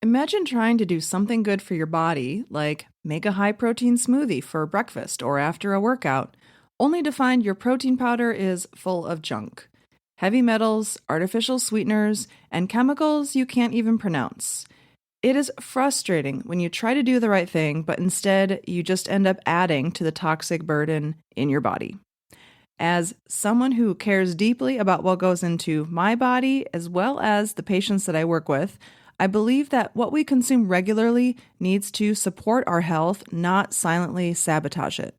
Imagine trying to do something good for your body, like make a high protein smoothie for breakfast or after a workout, only to find your protein powder is full of junk. Heavy metals, artificial sweeteners, and chemicals you can't even pronounce. It is frustrating when you try to do the right thing, but instead you just end up adding to the toxic burden in your body. As someone who cares deeply about what goes into my body as well as the patients that I work with, I believe that what we consume regularly needs to support our health, not silently sabotage it.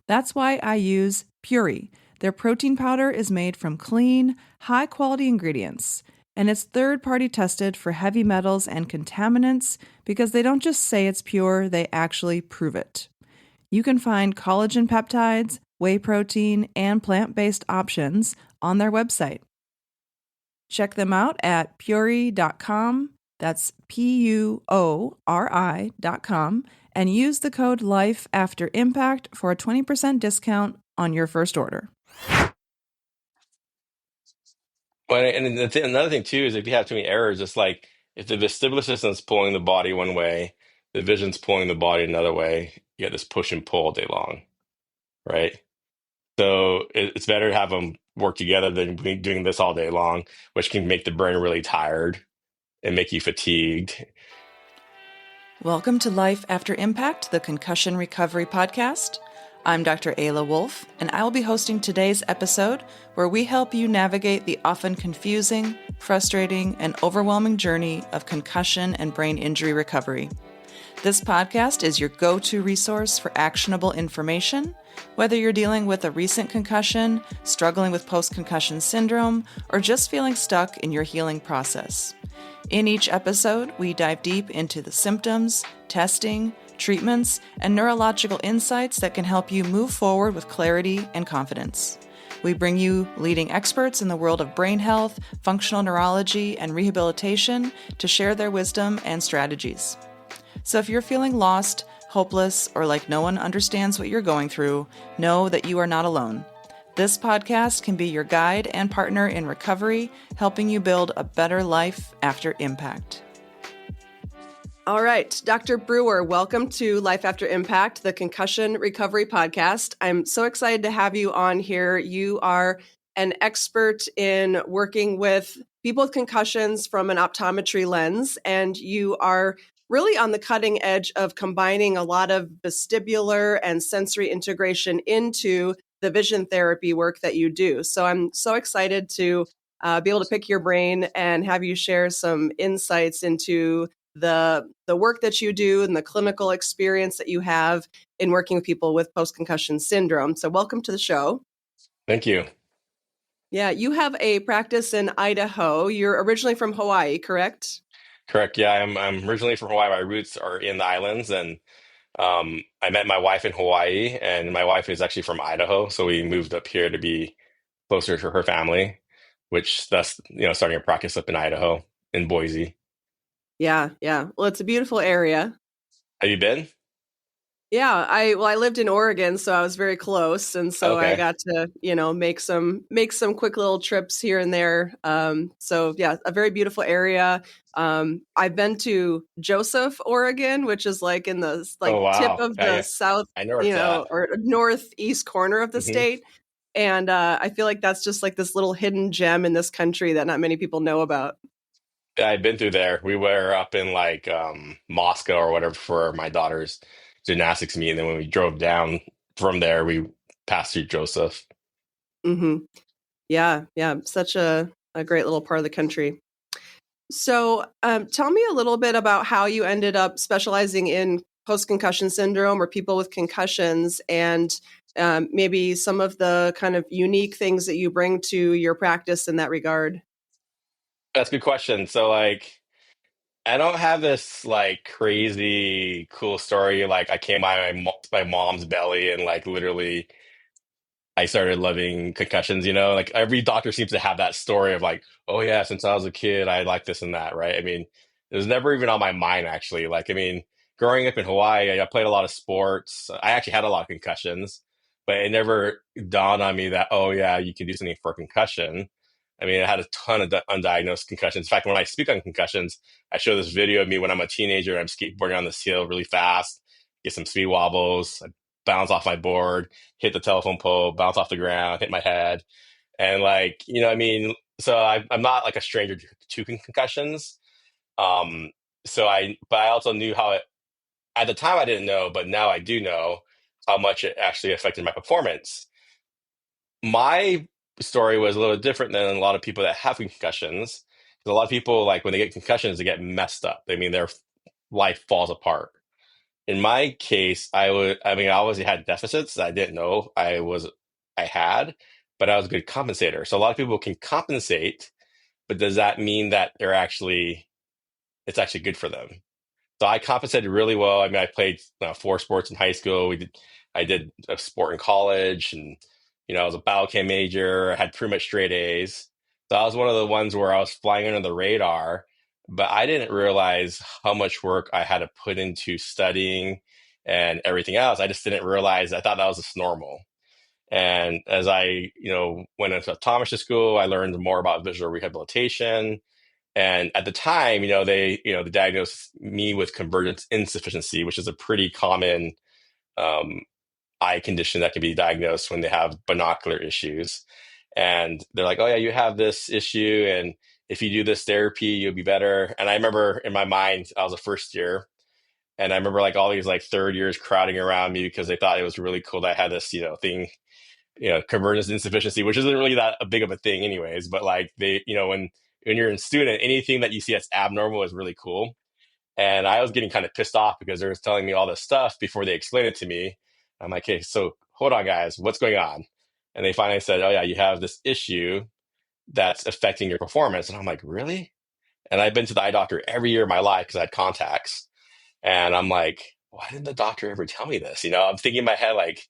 That's why I use Puri. Their protein powder is made from clean, high-quality ingredients, and it's third-party tested for heavy metals and contaminants because they don't just say it's pure, they actually prove it. You can find collagen peptides, whey protein, and plant-based options on their website. Check them out at puri.com, that's PUORI.com, and use the code LIFEAFTERIMPACT for a 20% discount on your first order. Well, and another thing too is if you have too many errors, it's like if the vestibular system's pulling the body one way, the vision's pulling the body another way, you get this push and pull all day long, right? So it's better to have them work together than doing this all day long, which can make the brain really tired and make you fatigued. Welcome to Life After Impact, the Concussion Recovery Podcast. I'm Dr. Ayla Wolf, and I will be hosting today's episode where we help you navigate the often confusing, frustrating, and overwhelming journey of concussion and brain injury recovery. This podcast is your go-to resource for actionable information, whether you're dealing with a recent concussion, struggling with post-concussion syndrome, or just feeling stuck in your healing process. In each episode, we dive deep into the symptoms, testing, treatments, and neurological insights that can help you move forward with clarity and confidence. We bring you leading experts in the world of brain health, functional neurology, and rehabilitation to share their wisdom and strategies. So if you're feeling lost, hopeless, or like no one understands what you're going through, know that you are not alone. This podcast can be your guide and partner in recovery, helping you build a better life after impact. All right, Dr. Brewer, welcome to Life After Impact, the Concussion Recovery Podcast. I'm so excited to have you on here. You are an expert in working with people with concussions from an optometry lens, and you are really on the cutting edge of combining a lot of vestibular and sensory integration into the vision therapy work that you do. So I'm so excited to be able to pick your brain and have you share some insights into the work that you do and the clinical experience that you have in working with people with post-concussion syndrome. So welcome to the show. Thank you. Yeah, you have a practice in Idaho. You're originally from Hawaii, correct? Correct. Yeah, I'm originally from Hawaii. My roots are in the islands, and I met my wife in Hawaii, and my wife is actually from Idaho, so we moved up here to be closer to her family, which thus, starting a practice up in Idaho, in Boise. Yeah. Well, it's a beautiful area. Have you been? Yeah, I lived in Oregon, so I was very close, and so I Okay. got to, make some quick little trips here and there. So yeah, a very beautiful area. I've been to Joseph, Oregon, which is like in the Oh, tip wow. of Yeah, the yeah. south, I know where it's at. or northeast corner of the Hmm. state. And I feel like that's just like this little hidden gem in this country that not many people know about. Yeah, I've been through there. We were up in like Moscow or whatever for my daughter's gymnastics meet, and then when we drove down from there, we passed through Joseph. Hmm. Yeah, such a great little part of the country. So tell me a little bit about how you ended up specializing in post-concussion syndrome or people with concussions, and maybe some of the kind of unique things that you bring to your practice in that regard. That's a good question. So, like, I don't have this like crazy cool story. Like, I came out of my mom's belly and like literally I started loving concussions. Like every doctor seems to have that story of like, oh yeah, since I was a kid, I like this and that, right? I mean, it was never even on my mind actually. Like, I mean, growing up in Hawaii, I played a lot of sports. I actually had a lot of concussions, but it never dawned on me that, oh yeah, you can do something for a concussion I mean, I had a ton of undiagnosed concussions. In fact, when I speak on concussions, I show this video of me when I'm a teenager and I'm skateboarding on this hill really fast, get some speed wobbles, I bounce off my board, hit the telephone pole, bounce off the ground, hit my head. And like, I mean, so I'm not like a stranger to concussions. Um, but I also knew how it, at the time I didn't know, but now I do know how much it actually affected my performance. My story was a little different than a lot of people that have concussions. 'Cause a lot of people, like when they get concussions, they get messed up. I mean, their life falls apart. In my case, I mean, I obviously had deficits that I didn't know I had, but I was a good compensator. So a lot of people can compensate, but does that mean that it's actually good for them? So I compensated really well. I mean, I played four sports in high school. I did a sport in college, and I was a biochem major. I had pretty much straight A's. So I was one of the ones where I was flying under the radar, but I didn't realize how much work I had to put into studying and everything else. I just didn't realize. I thought that was just normal. And as I, went into optometry school, I learned more about visual rehabilitation. And at the time, they diagnosed me with convergence insufficiency, which is a pretty common um, eye condition that can be diagnosed when they have binocular issues. And they're like, oh, yeah, you have this issue. And if you do this therapy, you'll be better. And I remember in my mind, I was a first year. And I remember like all these like third years crowding around me because they thought it was really cool that I had this, thing, convergence insufficiency, which isn't really that a big of a thing anyways. But like when you're a student, anything that you see that's abnormal is really cool. And I was getting kind of pissed off because they were telling me all this stuff before they explained it to me. I'm like, hey, so hold on, guys, what's going on? And they finally said, oh, yeah, you have this issue that's affecting your performance. And I'm like, really? And I've been to the eye doctor every year of my life because I had contacts. And I'm like, why didn't the doctor ever tell me this? I'm thinking in my head, like,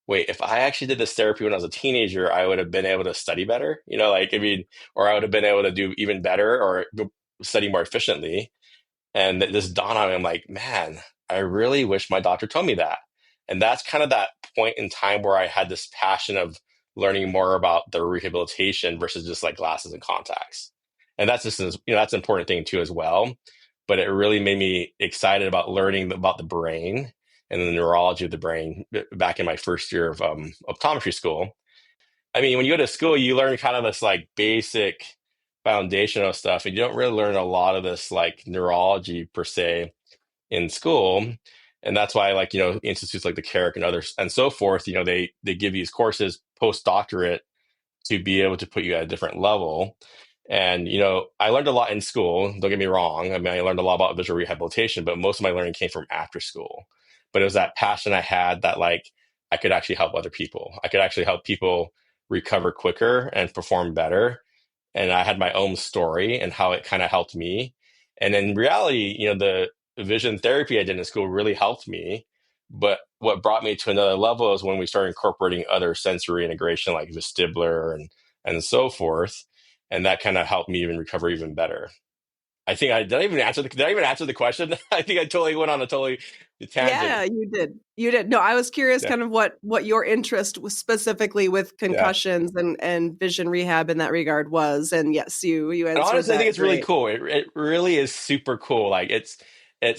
wait, if I actually did this therapy when I was a teenager, I would have been able to study better, like, I mean, or I would have been able to do even better or study more efficiently. And this dawned on me, I'm like, man, I really wish my doctor told me that. And that's kind of that point in time where I had this passion of learning more about the rehabilitation versus just like glasses and contacts. And that's just, that's an important thing too, as well. But it really made me excited about learning about the brain and the neurology of the brain back in my first year of optometry school. I mean, when you go to school, you learn kind of this like basic foundational stuff, and you don't really learn a lot of this like neurology per se in school. And that's why, like, institutes like the Carrick and others and so forth, they give these courses postdoctorate to be able to put you at a different level. And, I learned a lot in school. Don't get me wrong. I mean, I learned a lot about visual rehabilitation, but most of my learning came from after school. But it was that passion I had that, like, I could actually help other people. I could actually help people recover quicker and perform better. And I had my own story and how it kind of helped me. And in reality, the vision therapy I did in school really helped me. But what brought me to another level is when we started incorporating other sensory integration like vestibular and so forth. And that kind of helped me even recover even better. I think did I even answer the question? I think I totally went on a totally tangent. Yeah, you did. You did. No, I was curious Yeah. kind of what your interest was specifically with Yeah. concussions and vision rehab in that regard was. And yes, you And answered honestly, I think that it's really great. cool. It really is super cool. Like it's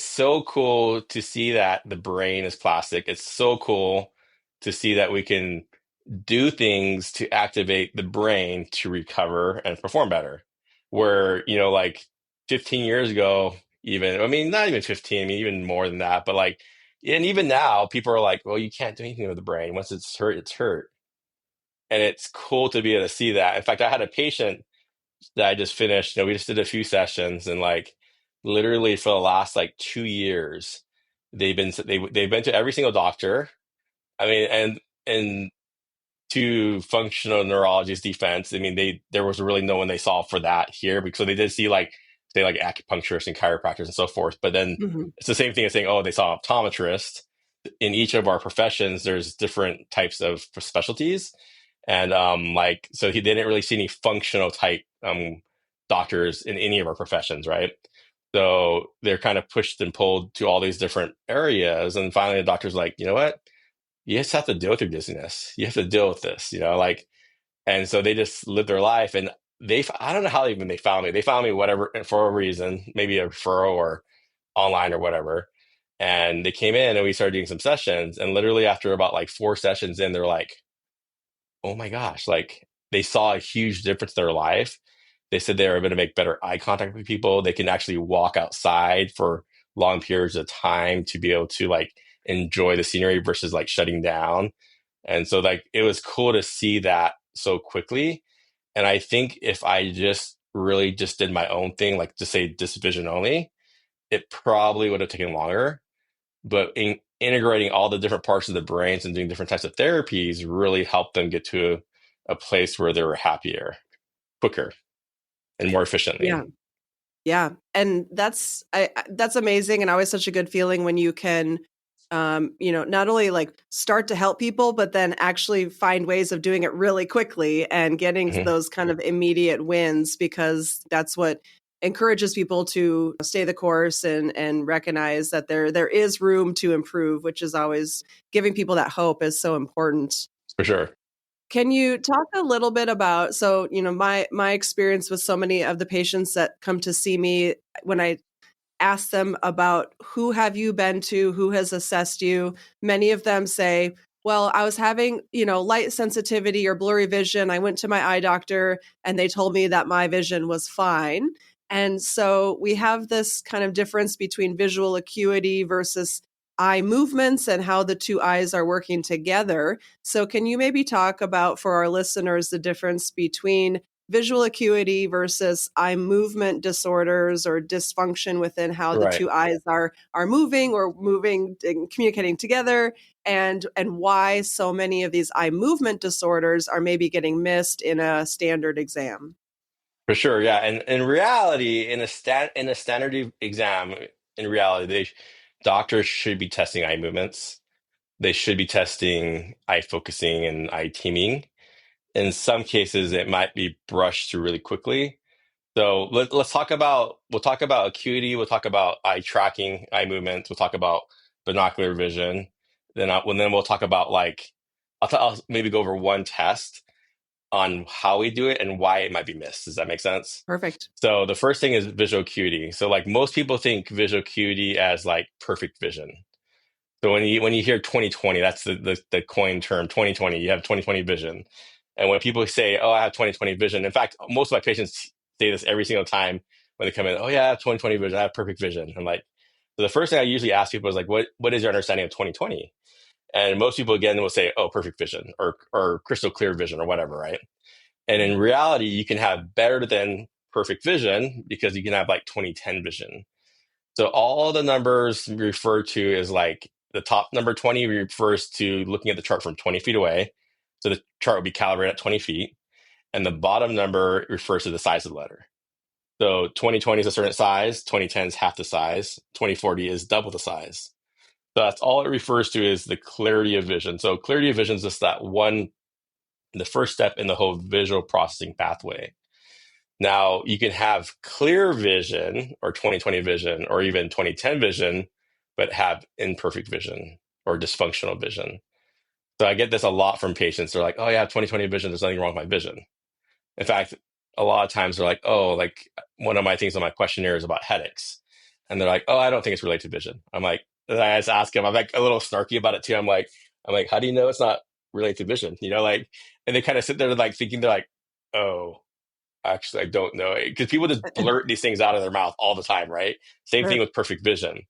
so cool to see that the brain is plastic. It's so cool to see that we can do things to activate the brain to recover and perform better. Where, like 15 years ago, even, I mean, not even 15, I mean, even more than that, but like, and even now, people are like, well, you can't do anything with the brain. Once it's hurt, it's hurt. And it's cool to be able to see that. In fact, I had a patient that I just finished. We just did a few sessions, and like literally for the last like 2 years, they've been to every single doctor. I mean, and to functional neurology's defense, I mean there was really no one they saw for that here because so they did see like say like acupuncturists and chiropractors and so forth. But then Hmm. it's the same thing as saying, oh, they saw an optometrist. In each of our professions, there's different types of specialties. And like so they didn't really see any functional type doctors in any of our professions, right? So they're kind of pushed and pulled to all these different areas. And finally the doctor's like, you know what? You just have to deal with your dizziness. You have to deal with this, like, and so they just live their life. And I don't know how even they found me. They found me whatever for a reason, maybe a referral or online or whatever. And they came in and we started doing some sessions. And literally after about like 4 sessions in, they're like, oh my gosh, like they saw a huge difference in their life. They said they were able to make better eye contact with people. They can actually walk outside for long periods of time to be able to like enjoy the scenery versus like shutting down. And so like it was cool to see that so quickly. And I think if I just really just did my own thing, like just say this vision only, it probably would have taken longer. But integrating all the different parts of the brains and doing different types of therapies really helped them get to a place where they were happier, quicker, and more Yeah. efficiently. Yeah. And that's amazing, and always such a good feeling when you can not only like start to help people, but then actually find ways of doing it really quickly and getting Mhm. those kind of immediate wins, because that's what encourages people to stay the course and recognize that there is room to improve, which is always giving people that hope is so important. For sure. Can you talk a little bit about, so, my experience with so many of the patients that come to see me, when I ask them about who have you been to, who has assessed you, many of them say, well, I was having, light sensitivity or blurry vision. I went to my eye doctor and they told me that my vision was fine. And so we have this kind of difference between visual acuity versus eye movements and how the two eyes are working together. So can you maybe talk about, for our listeners, the difference between visual acuity versus eye movement disorders or dysfunction within how the Right. two eyes are moving or moving and communicating together, and why so many of these eye movement disorders are maybe getting missed in a standard exam? For sure. Yeah. And in reality, in a standard exam, in reality, doctors should be testing eye movements. They should be testing eye focusing and eye teaming. In some cases, it might be brushed through really quickly. So let's talk about we'll talk about acuity, we'll talk about eye tracking, eye movements, we'll talk about binocular vision. Then we'll talk about like I'll maybe go over one test on how we do it and why it might be missed. Does that make sense? Perfect. So the first thing is visual acuity. So like most people think visual acuity as like perfect vision. So when you hear 2020, that's the coin term 2020. You have 2020 vision, and when people say, "Oh, I have 2020 vision," in fact, most of my patients say this every single time when they come in. "Oh yeah, I have 2020 vision. I have perfect vision." I'm like, so the first thing I usually ask people is like, "What is your understanding of 2020?" And most people again will say, "Oh, perfect vision," or crystal clear vision or whatever, right? And in reality, you can have better than perfect vision because you can have like 2010 vision. So all the numbers refer to is like the top number 20 refers to looking at the chart from 20 feet away. So the chart would be calibrated at 20 feet. And the bottom number refers to the size of the letter. So 2020 is a certain size, 2010 is half the size, 2040 is double the size. So that's all it refers to is the clarity of vision. So clarity of vision is just that one, the first step in the whole visual processing pathway. Now, you can have clear vision or 2020 vision or even 2010 vision, but have imperfect vision or dysfunctional vision. So I get this a lot from patients. They're like, oh, yeah, 2020 vision. There's nothing wrong with my vision. In fact, a lot of times they're like, oh, like one of my things on my questionnaire is about headaches. And they're like, oh, I don't think it's related to vision. I'm like, and I just ask them, I'm like a little snarky about it too. I'm like, how do you know it's not related to vision? Like, and they kind of sit there like thinking they're like, oh, actually, I don't know because people just blurt these things out of their mouth all the time, right? Same thing Sure. with perfect vision.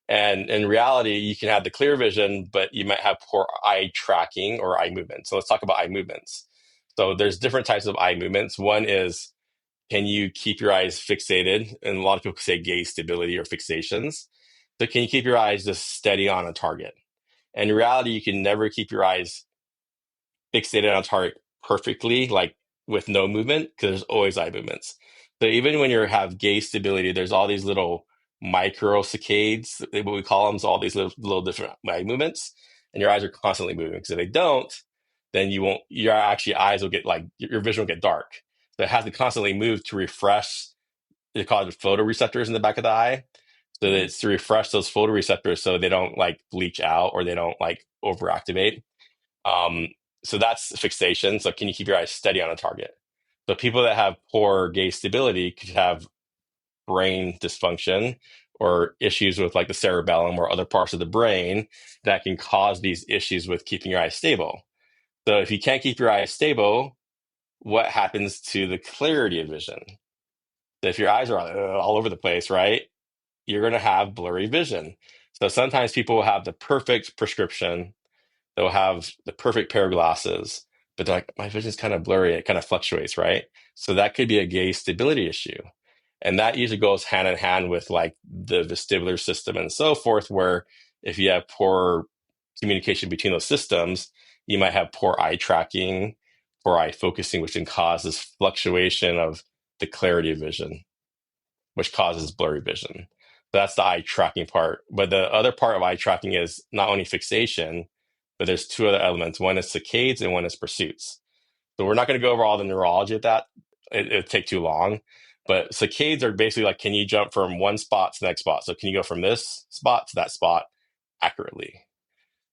And in reality, you can have the clear vision, but you might have poor eye tracking or eye movement. So let's talk about eye movements. So there's different types of eye movements. One is, can you keep your eyes fixated? And a lot of people say gaze stability or fixations. So can you keep your eyes just steady on a target? And in reality, you can never keep your eyes fixated on target perfectly, like with no movement, because there's always eye movements. So even when you have gaze stability, there's all these little microsaccades, what we call them, so all these little different eye movements, and your eyes are constantly moving. Because if they don't, then you won't. Your actually eyes will get like your vision will get dark. So it has to constantly move to refresh. They call it photoreceptors in the back of the eye. So that Mhm. it's to refresh those photoreceptors so they don't like bleach out or they don't like overactivate. Um, so that's fixation. So can you keep your eyes steady on a target? So people that have poor gaze stability could have brain dysfunction or issues with like the cerebellum or other parts of the brain that can cause these issues with keeping your eyes stable. So if you can't keep your eyes stable, what happens to the clarity of vision? If your eyes are all over the place, right? You're going to have blurry vision. So sometimes people will have the perfect prescription, they'll have the perfect pair of glasses, but they're like, my vision's kind of blurry. It kind of fluctuates, right? So that could be a gaze stability issue. And that usually goes hand in hand with like the vestibular system and so forth, where if you have poor communication between those systems, you might have poor eye tracking, poor eye focusing, which can cause this fluctuation of the clarity of vision, which causes blurry vision. That's the eye tracking part. But the other part of eye tracking is not only fixation, but there's two other elements. One is saccades and one is pursuits. So we're not going to go over all the neurology of that. It'd take too long. But saccades are basically like, can you jump from one spot to the next spot? So can you go from this spot to that spot accurately?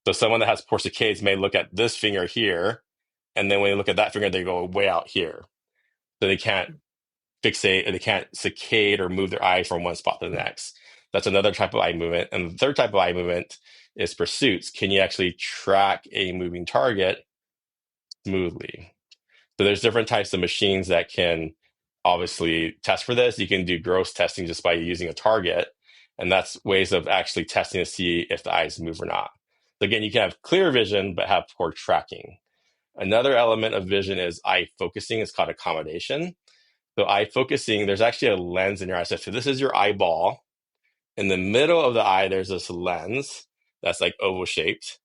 So someone that has poor saccades may look at this finger here, and then when they look at that finger, they go way out here. So they can't fixate, or they can't saccade or move their eye from one spot to the next. That's another type of eye movement. And the third type of eye movement is pursuits. Can you actually track a moving target smoothly? So there's different types of machines that can obviously test for this. You can do gross testing just by using a target, and that's ways of actually testing to see if the eyes move or not. So again, you can have clear vision but have poor tracking. Another element of vision is eye focusing. It's called accommodation. So eye focusing, there's actually a lens in your eye. So this is your eyeball. In the middle of the eye, there's this lens that's like oval shaped,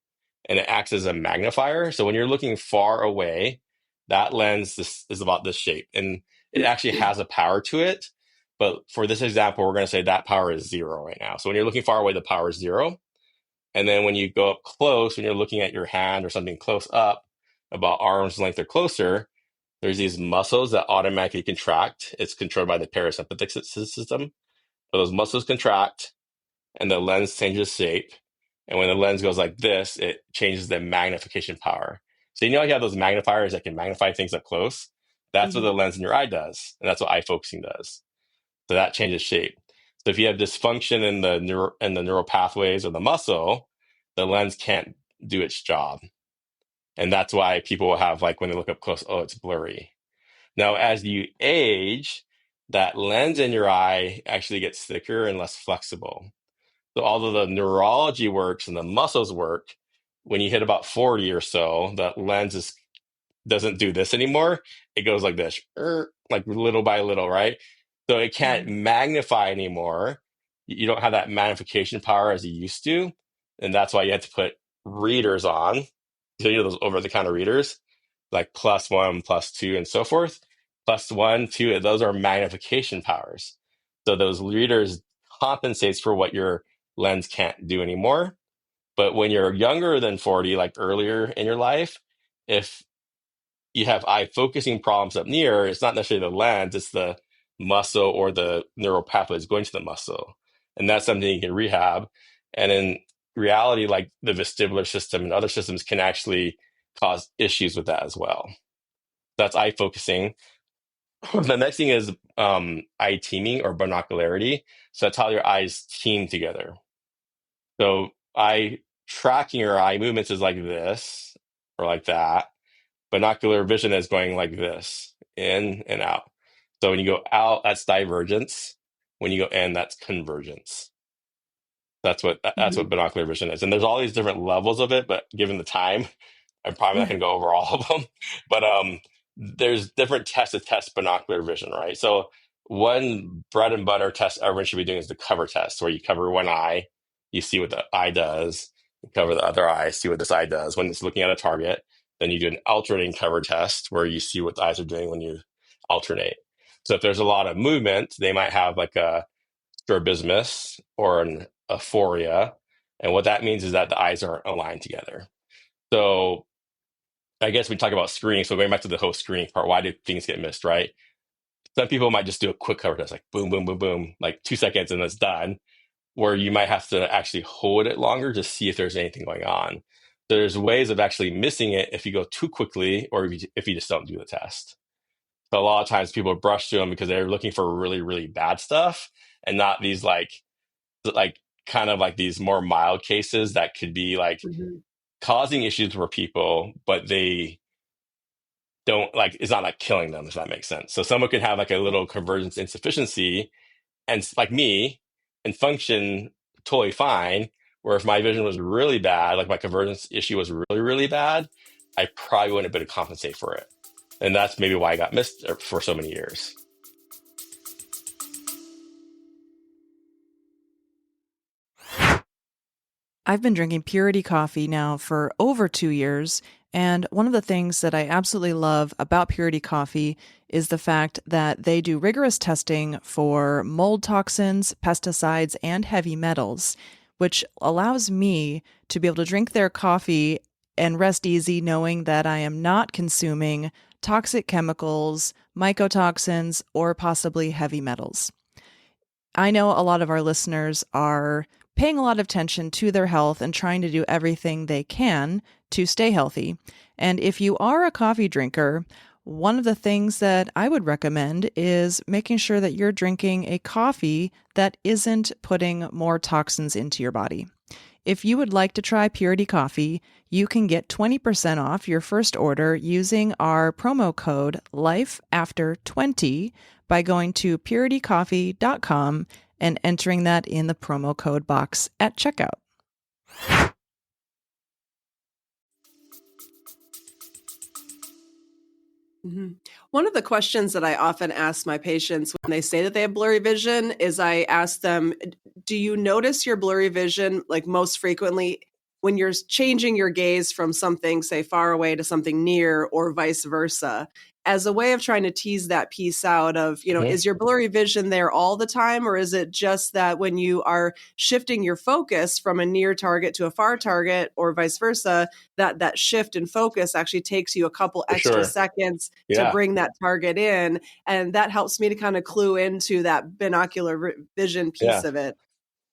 and it acts as a magnifier. So when you're looking far away, that lens is about this shape, and it actually has a power to it. But for this example, we're going to say that power is 0 right now. So when you're looking far away, the power is 0. And then when you go up close, when you're looking at your hand or something close up, about arm's length or closer, there's these muscles that automatically contract. It's controlled by the parasympathetic system. So those muscles contract, and the lens changes shape. And when the lens goes like this, it changes the magnification power. So you know, you have those magnifiers that can magnify things up close. That's what Mm-hmm. the lens in your eye does, and that's what eye focusing does. So that changes shape. So if you have dysfunction in the neural pathways of the muscle, the lens can't do its job, and that's why people will have, like, when they look up close, oh, it's blurry. Now, as you age, that lens in your eye actually gets thicker and less flexible. So although the neurology works and the muscles work, when you hit about 40 or so, that lens doesn't do this anymore. It goes like this, like little by little, right? So it can't magnify anymore. You don't have that magnification power as you used to. And that's why you have to put readers on. So you know those over-the-counter readers, like +1, +2, and so forth. +1, 2, those are magnification powers. So those readers compensates for what your lens can't do anymore. But when you're younger than 40, like earlier in your life, if you have eye focusing problems up near, it's not necessarily the lens, it's the muscle or the neural pathways going to the muscle. And that's something you can rehab. And in reality, like the vestibular system and other systems can actually cause issues with that as well. That's eye focusing. The next thing is eye teaming or binocularity. So that's how your eyes team together. So eye tracking your eye movements is like this or like that. Binocular vision is going like this, in and out. So when you go out, that's divergence. When you go in, that's convergence. That's what Mm-hmm. binocular vision is. And there's all these different levels of it, but given the time, I'm probably not going to go over all of them. But there's different tests to test binocular vision, right? So one bread and butter test everyone should be doing is the cover test, where you cover one eye, you see what the eye does, you cover the other eye, see what this eye does when it's looking at a target. Then you do an alternating cover test where you see what the eyes are doing when you alternate. So if there's a lot of movement, they might have like a strabismus or an aphoria. And what that means is that the eyes aren't aligned together. So I guess we talk about screening. So going back to the whole screening part, why do things get missed, right? Some people might just do a quick cover test, like boom, boom, boom, boom, like 2 seconds and it's done, where you might have to actually hold it longer to see if there's anything going on. There's ways of actually missing it if you go too quickly or if you just don't do the test. So a lot of times people brush through them because they're looking for really, really bad stuff and not these like kind of like these more mild cases that could be like Mhm. causing issues for people, but they don't like it's not like killing them, if that makes sense. So someone can have like a little convergence insufficiency and like me and function totally fine. Where if my vision was really bad, like my convergence issue was really, really bad, I probably wouldn't have been able to compensate for it. And that's maybe why I got missed for so many years. I've been drinking Purity coffee now for over 2 years. And one of the things that I absolutely love about Purity coffee is the fact that they do rigorous testing for mold toxins, pesticides, and heavy metals, which allows me to be able to drink their coffee and rest easy knowing that I am not consuming toxic chemicals, mycotoxins, or possibly heavy metals. I know a lot of our listeners are paying a lot of attention to their health and trying to do everything they can to stay healthy. And if you are a coffee drinker, one of the things that I would recommend is making sure that you're drinking a coffee that isn't putting more toxins into your body. If you would like to try Purity Coffee, you can get 20% off your first order using our promo code LIFEAFTER20 by going to puritycoffee.com and entering that in the promo code box at checkout. Mhm. One of the questions that I often ask my patients when they say that they have blurry vision is I ask them, do you notice your blurry vision like most frequently when you're changing your gaze from something, say, far away to something near or vice versa? As a way of trying to tease that piece out of, Mhm. is your blurry vision there all the time? Or is it just that when you are shifting your focus from a near target to a far target or vice versa, that shift in focus actually takes you a couple For extra sure. seconds to Yeah. bring that target in, and that helps me to kind of clue into that binocular vision piece Yeah. of it.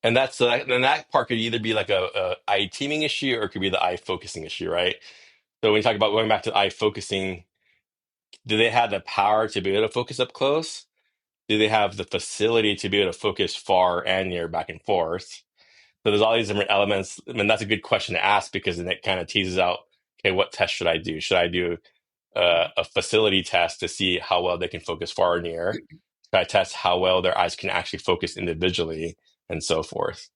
And then that part could either be like a eye teaming issue or it could be the eye focusing issue, right? So when you talk about going back to eye focusing, do they have the power to be able to focus up close? Do they have the facility to be able to focus far and near back and forth? So there's all these different elements. I mean, that's a good question to ask because then it kind of teases out, okay, what test should I do? Should I do a facility test to see how well they can focus far or near? Should I test how well their eyes can actually focus individually and so forth?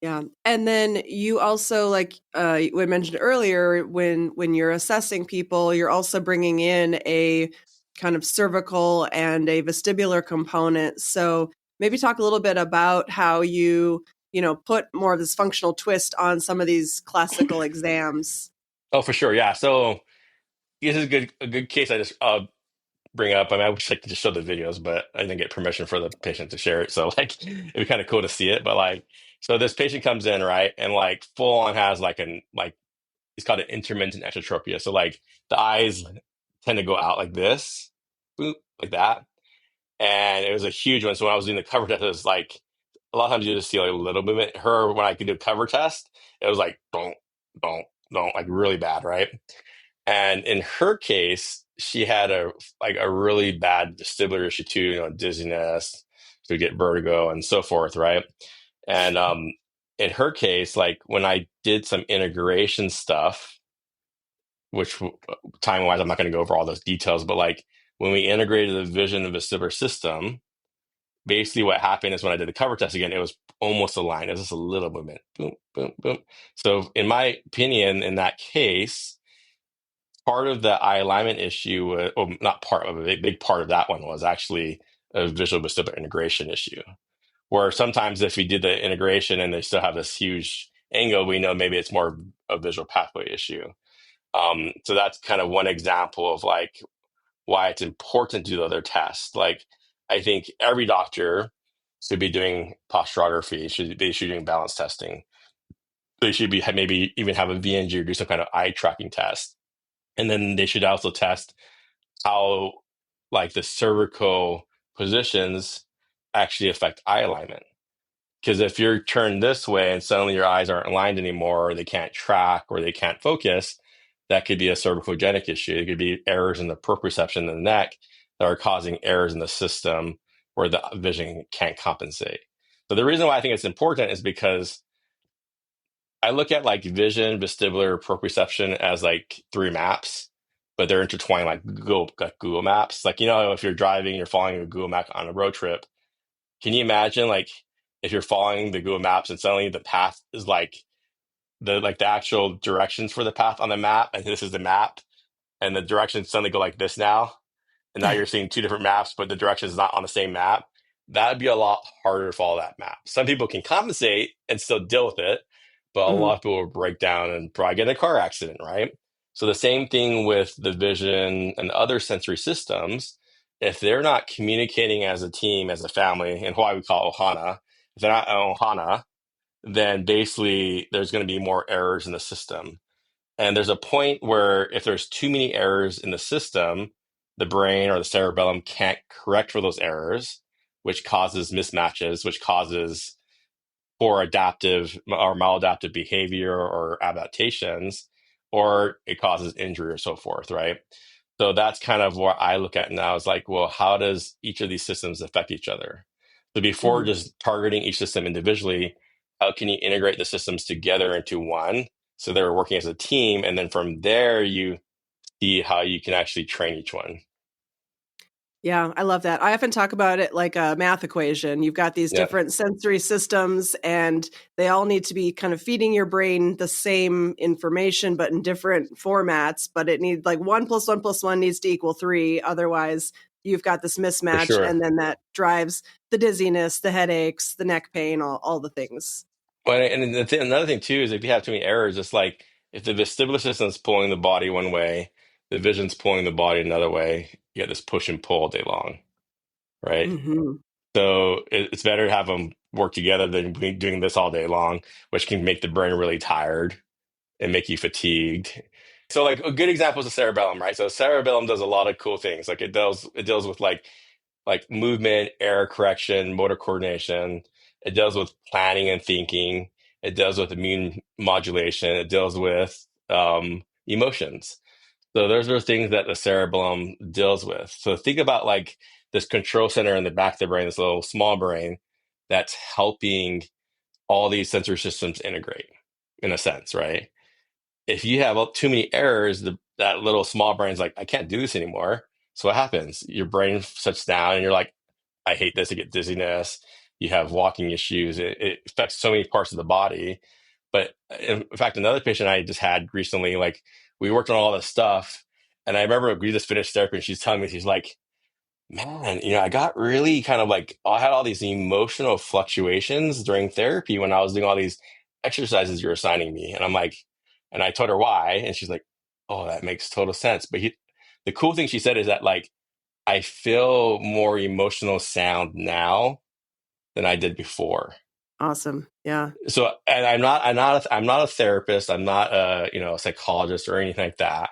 Yeah. And then you also, like we mentioned earlier, when you're assessing people, you're also bringing in a kind of cervical and a vestibular component. So maybe talk a little bit about how you put more of this functional twist on some of these classical exams. Oh, for sure. Yeah. So this is a good case I just bring up. I mean, I wish I could just show the videos, but I didn't get permission for the patient to share it. So like it'd be kind of cool to see it. But like, so this patient comes in, right? And like full on has like it's called an intermittent exotropia. So like the eyes tend to go out like this, boop, like that. And it was a huge one. So when I was doing the cover test, it was like a lot of times you just see like a little movement. Her, when I could do a cover test, it was like don't, don't, like really bad, right? And in her case, she had a really bad vestibular issue too, dizziness, she would get vertigo and so forth, right? And in her case, like when I did some integration stuff, which time wise, I'm not going to go over all those details, but like when we integrated the vision and vestibular system, basically what happened is when I did the cover test again, it was almost aligned. It was just a little movement, boom, boom, boom. So in my opinion, in that case, part of the eye alignment issue, or not part of a big part of that one was actually a visual vestibular integration issue. Where sometimes if we did the integration and they still have this huge angle, we know maybe it's more a visual pathway issue. So that's kind of one example of like why it's important to do the other tests. Like I think every doctor should be doing posturography, they should be doing balance testing. They should be maybe even have a VNG or do some kind of eye tracking test. And then they should also test how like the cervical positions actually affect eye alignment. Because if you're turned this way and suddenly your eyes aren't aligned anymore, or they can't track or they can't focus, that could be a cervicogenic issue. It could be errors in the proprioception in the neck that are causing errors in the system where the vision can't compensate. So the reason why I think it's important is because I look at like vision, vestibular, proprioception as like three maps, but they're intertwined like Google Maps. Like, if you're driving, you're following a Google map on a road trip. Can you imagine like if you're following the Google Maps and suddenly the path is like the actual directions for the path on the map, and this is the map, and the directions suddenly go like this now, and now you're seeing two different maps, but the direction is not on the same map. That'd be a lot harder to follow that map. Some people can compensate and still deal with it, but a Mhm. lot of people will break down and probably get in a car accident, right? So the same thing with the vision and other sensory systems. If they're not communicating as a team, as a family, and why we call it Ohana, if they're not Ohana, then basically there's going to be more errors in the system. And there's a point where if there's too many errors in the system, the brain or the cerebellum can't correct for those errors, which causes mismatches, which causes poor adaptive or maladaptive behavior or adaptations, or it causes injury or so forth, right? So that's kind of what I look at now is like, well, how does each of these systems affect each other? So before Mhm. just targeting each system individually, how can you integrate the systems together into one so they're working as a team? And then from there, you see how you can actually train each one. Yeah, I love that. I often talk about it like a math equation. You've got these Yeah, different sensory systems, and they all need to be kind of feeding your brain the same information, but in different formats. But it needs like 1 + 1 + 1 needs to equal 3. Otherwise, you've got this for mismatch, sure. and then that drives the dizziness, the headaches, the neck pain, all the things. Well, and another thing too is if you have too many errors, it's like if the vestibular system is pulling the body one way, the vision's pulling the body another way. You get this push and pull all day long, right? Hmm. So it's better to have them work together than doing this all day long, which can make the brain really tired and make you fatigued. So like a good example is the cerebellum, right? So cerebellum does a lot of cool things. Like it deals with like movement, error correction, motor coordination. It deals with planning and thinking. It deals with immune modulation. It deals with emotions. So those are things that the cerebellum deals with. So think about like this control center in the back of the brain, this little small brain that's helping all these sensory systems integrate in a sense, right? If you have too many errors, that little small brain's like, I can't do this anymore. So what happens? Your brain shuts down and you're like, I hate this. I get dizziness. You have walking issues. It affects so many parts of the body. But in fact, another patient I just had recently, like we worked on all this stuff. And I remember we just finished therapy and she's telling me, she's like, man, I got really kind of like, I had all these emotional fluctuations during therapy when I was doing all these exercises you're assigning me. And I'm like, and I told her why. And she's like, oh, that makes total sense. But the cool thing she said is that like, I feel more emotional sound now than I did before. Awesome. Yeah. So, and I'm not a therapist. I'm not a psychologist or anything like that.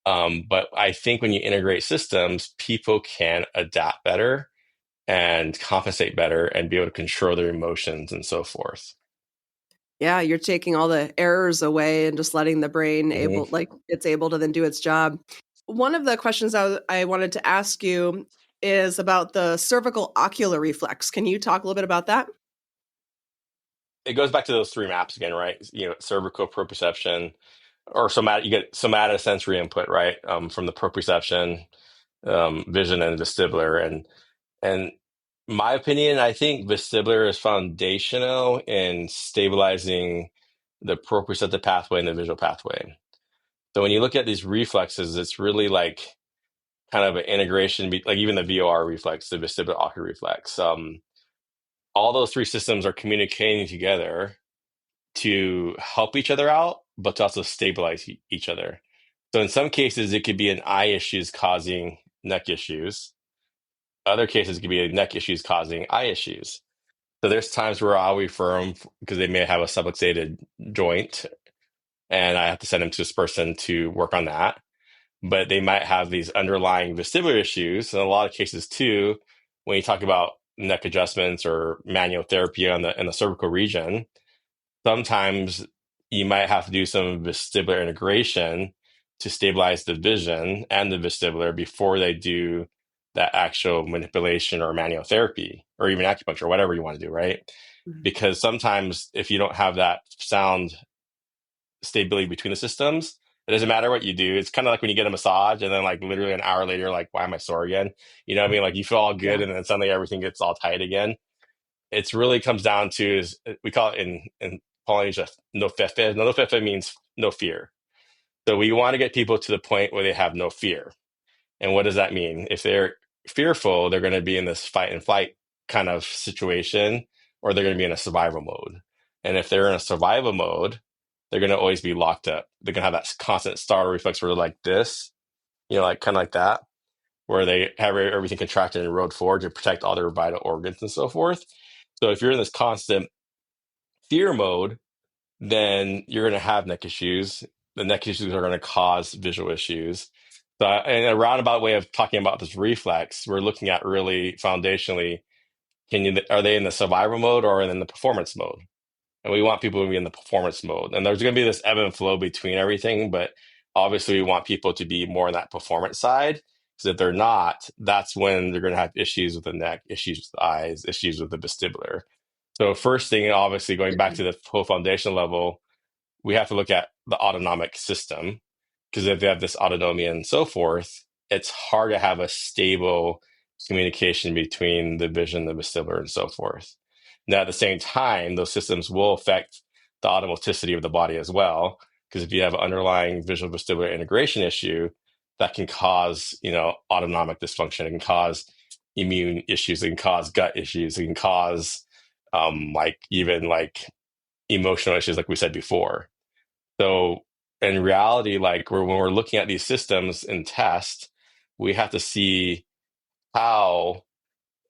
But I think when you integrate systems, people can adapt better and compensate better and be able to control their emotions and so forth. Yeah, you're taking all the errors away and just letting the brain Hmm. it's able to then do its job. One of the questions I wanted to ask you is about the cervical ocular reflex. Can you talk a little bit about that? It goes back to those three maps again, right? Cervical, proprioception, or somatic. You get somatosensory input, right, from the proprioception, vision, and vestibular. And my opinion, I think vestibular is foundational in stabilizing the proprioceptive pathway and the visual pathway. So when you look at these reflexes, it's really like kind of an integration, like even the VOR reflex, the vestibular ocular reflex. All those three systems are communicating together to help each other out, but to also stabilize each other. So in some cases, it could be an eye issues causing neck issues. Other cases, it could be a neck issues causing eye issues. So there's times where I'll refer them because they may have a subluxated joint, and I have to send them to this person to work on that. But they might have these underlying vestibular issues. In a lot of cases, too, when you talk about neck adjustments or manual therapy in the cervical region, sometimes you might have to do some vestibular integration to stabilize the vision and the vestibular before they do that actual manipulation or manual therapy or even acupuncture, whatever you want to do, right? Mhm. Because sometimes if you don't have that sound stability between the systems, it doesn't matter what you do. It's kind of like when you get a massage and then like literally an hour later, like, why am I sore again? You know what I mean? Like you feel all good Yeah. and then suddenly everything gets all tight again. It's really comes down to is we call it in Polynesia no fefe. No fefe means no fear. So we want to get people to the point where they have no fear. And what does that mean? If they're fearful, they're going to be in this fight and flight kind of situation, or they're going to be in a survival mode. And if they're in a survival mode, they're going to always be locked up. They're going to have that constant startle reflex where they're like this, like kind of like that, where they have everything contracted and rolled forward to protect all their vital organs and so forth. So if you're in this constant fear mode, then you're going to have neck issues. The neck issues are going to cause visual issues. So, in a roundabout way of talking about this reflex, we're looking at really foundationally, are they in the survival mode or in the performance mode? And we want people to be in the performance mode. And there's going to be this ebb and flow between everything, but obviously we want people to be more on that performance side. Because if they're not, that's when they're going to have issues with the neck, issues with the eyes, issues with the vestibular. So first thing, obviously going back to the whole foundation level, we have to look at the autonomic system, because if they have this autonomy and so forth, it's hard to have a stable communication between the vision, the vestibular, and so forth. Now, at the same time, those systems will affect the automaticity of the body as well, because if you have an underlying visual vestibular integration issue, that can cause, autonomic dysfunction. It can cause immune issues. It can cause gut issues. It can cause, even emotional issues, like we said before. So in reality, like when we're looking at these systems in test, we have to see how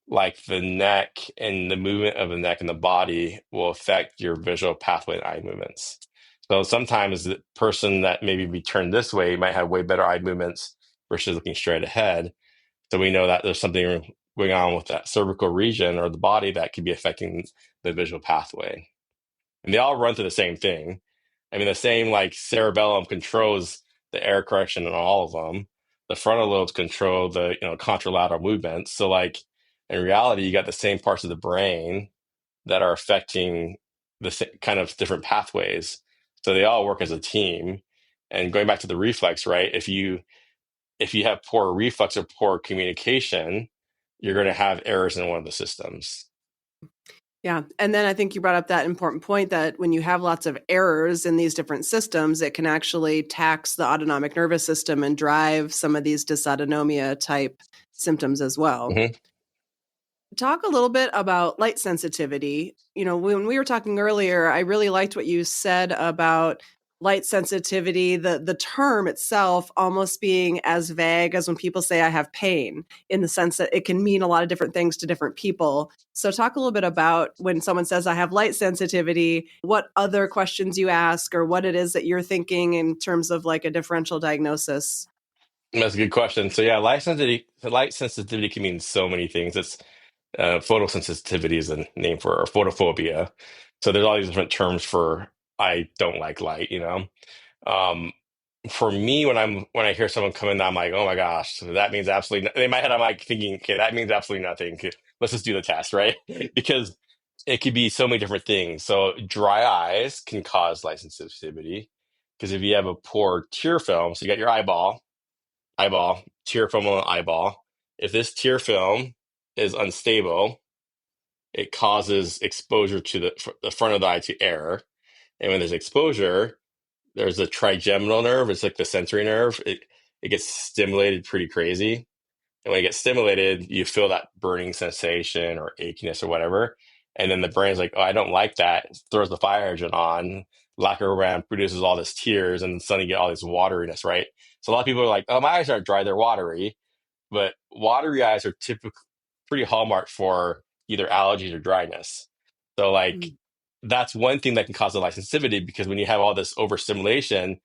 like the neck and the movement of the neck and the body will affect your visual pathway and eye movements. So sometimes the person that maybe be turned this way might have way better eye movements versus looking straight ahead. So we know that there's something going on with that cervical region or the body that could be affecting the visual pathway. And they all run to the same thing. I mean, the same like cerebellum controls the air correction in all of them. The frontal lobes control the contralateral movements. So like in reality, you got the same parts of the brain that are affecting the kind of different pathways. So they all work as a team. And going back to the reflex, right? If you have poor reflex or poor communication, you're going to have errors in one of the systems. Yeah. And then I think you brought up that important point that when you have lots of errors in these different systems, it can actually tax the autonomic nervous system and drive some of these dysautonomia type symptoms as well. Mm-hmm. Talk a little bit about light sensitivity. When we were talking earlier, I really liked what you said about light sensitivity, the term itself almost being as vague as when people say I have pain, in the sense that it can mean a lot of different things to different people. So talk a little bit about when someone says I have light sensitivity, what other questions you ask or what it is that you're thinking in terms of like a differential diagnosis. That's a good question. So yeah, light sensitivity can mean so many things. It's photosensitivity is a name for, or photophobia. So there's all these different terms for I don't like light. Um, for me, when I hear someone come in, I'm like, oh my gosh, so that means absolutely. In my head, I'm like thinking, okay, that means absolutely nothing. Okay, let's just do the test, right? Because it could be so many different things. So dry eyes can cause light sensitivity because if you have a poor tear film, so you got your eyeball, tear film on the eyeball. If this tear film is unstable, it causes exposure to the front of the eye to air. And when there's exposure, there's a trigeminal nerve. It's like the sensory nerve. It gets stimulated pretty crazy. And when it gets stimulated, you feel that burning sensation or achiness or whatever. And then the brain's like, oh, I don't like that. It throws the fire hydrant on. Lacrimal gland produces all this tears, and suddenly you get all this wateriness, right? So a lot of people are like, oh, my eyes aren't dry, they're watery. But watery eyes are typically pretty hallmark for either allergies or dryness. So like Mm. that's one thing that can cause a light sensitivity, because when you have all this overstimulation,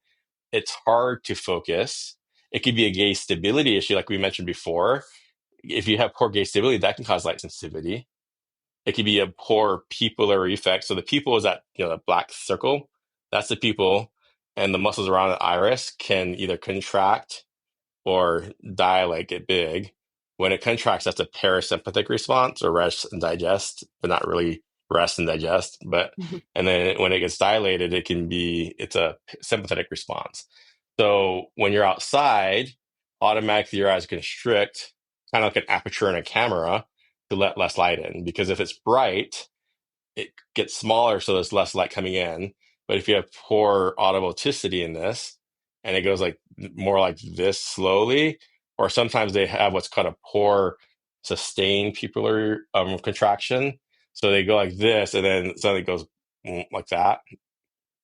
it's hard to focus. It could be a gaze stability issue, like we mentioned before. If you have poor gaze stability, that can cause light sensitivity. It could be a poor pupillary effect. So the pupil is that that black circle. That's the pupil. and the muscles around the iris can either contract or dilate, get big. When it contracts, that's a parasympathetic response, or rest and digest, but not really rest and digest. But and then when it gets dilated, it's a sympathetic response. So when you're outside, automatically your eyes constrict, kind of like an aperture in a camera, to let less light in. Because if it's bright, it gets smaller, so there's less light coming in. But if you have poor automaticity in this, and it goes like more like this slowly, or sometimes they have what's called a poor sustained pupillary contraction. So they go like this, and then suddenly it goes like that.